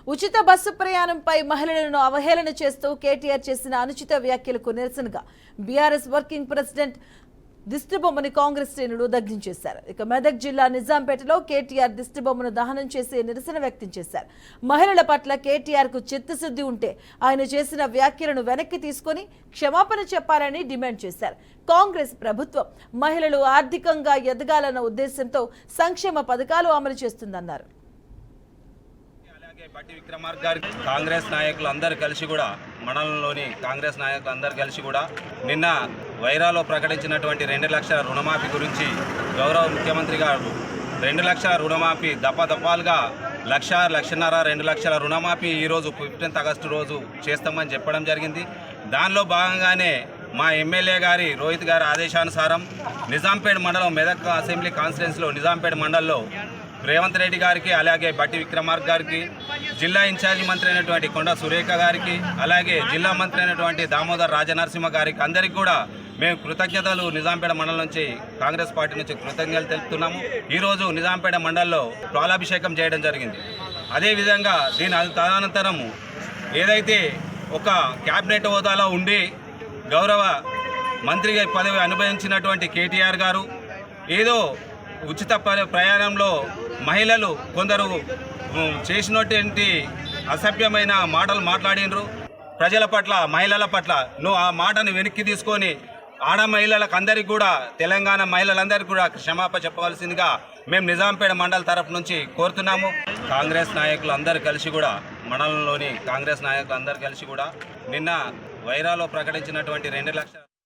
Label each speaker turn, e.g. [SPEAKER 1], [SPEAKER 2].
[SPEAKER 1] ఉచిత బస్సు ప్రయాణంపై మహిళలను అవహేళన చేస్తూ కేటీఆర్ చేసిన అనుచిత వ్యాఖ్యలకు నిరసనగా బీఆర్ఎస్ వర్కింగ్ ప్రెసిడెంట్ దిష్టిబొమ్మని కాంగ్రెస్ శ్రేణులు దగ్ధం చేశారు. ఇక మెదక్ జిల్లా నిజాంపేటలో కేటీఆర్ దిష్టిబొమ్మను దహనం చేసి నిరసన వ్యక్తం చేశారు. మహిళల పట్ల కేటీఆర్ కు చిత్తశుద్ధి ఉంటే ఆయన చేసిన వ్యాఖ్యలను వెనక్కి తీసుకొని క్షమాపణ చెప్పాలని డిమాండ్ చేశారు. కాంగ్రెస్ ప్రభుత్వం మహిళలు ఆర్థికంగా ఎదగాలన్న ఉద్దేశంతో సంక్షేమ పథకాలు అమలు చేస్తుందన్నారు.
[SPEAKER 2] బట్టి విక్రమార్క గారి కాంగ్రెస్ నాయకులు అందరు కలిసి కూడా మండలంలోని కాంగ్రెస్ నాయకులు అందరు కలిసి కూడా నిన్న వైరాలో ప్రకటించినటువంటి 2 లక్షల రుణమాఫీ గురించి గౌరవ ముఖ్యమంత్రి గారు 2 లక్షల రుణమాఫీ దఫాలుగా 1,00,00,000, 2 లక్షల రుణమాఫీ ఈరోజు 15 ఆగస్టు రోజు చేస్తామని చెప్పడం జరిగింది. దానిలో భాగంగానే మా ఎమ్మెల్యే గారి రోహిత్ గారి ఆదేశానుసారం నిజాంపేట మండలం మెదక్ అసెంబ్లీ కాన్స్టిట్యున్సీలో నిజాంపేట మండలంలో రేవంత్ రెడ్డి గారికి అలాగే బట్టి విక్రమార్క గారికి, జిల్లా ఇన్ఛార్జి మంత్రి అయినటువంటి కొండ సురేఖ గారికి, అలాగే జిల్లా మంత్రి అయినటువంటి దామోదర్ రాజనరసింహ గారికి అందరికీ కూడా మేము కృతజ్ఞతలు నిజాంపేట మండలం నుంచి కాంగ్రెస్ పార్టీ నుంచి కృతజ్ఞతలు తెలుపుతున్నాము. ఈరోజు నిజాంపేట మండలంలో పాలాభిషేకం చేయడం జరిగింది. అదేవిధంగా దీని తదనంతరము ఏదైతే ఒక క్యాబినెట్ హోదాలో ఉండి గౌరవ మంత్రిగా పదవి అనుభవించినటువంటి కేటీఆర్ గారు ఏదో ఉచిత ప్రయాణంలో మహిళలు కొందరు చేసినటువంటి అసభ్యమైన మాటలు మాట్లాడినరు. ప్రజల పట్ల మహిళల పట్ల నువ్వు ఆ మాటను వెనక్కి తీసుకొని ఆడ మహిళలకు అందరికీ కూడా తెలంగాణ మహిళలందరికీ కూడా క్షమాపణ చెప్పవలసిందిగా మేము నిజాంపేట మండల తరఫు నుంచి కోరుతున్నాము. కాంగ్రెస్ నాయకులు అందరు కలిసి కూడా మండలంలోని కాంగ్రెస్ నాయకులు అందరు కలిసి కూడా నిన్న వైరాలో ప్రకటించినటువంటి 2 లక్షల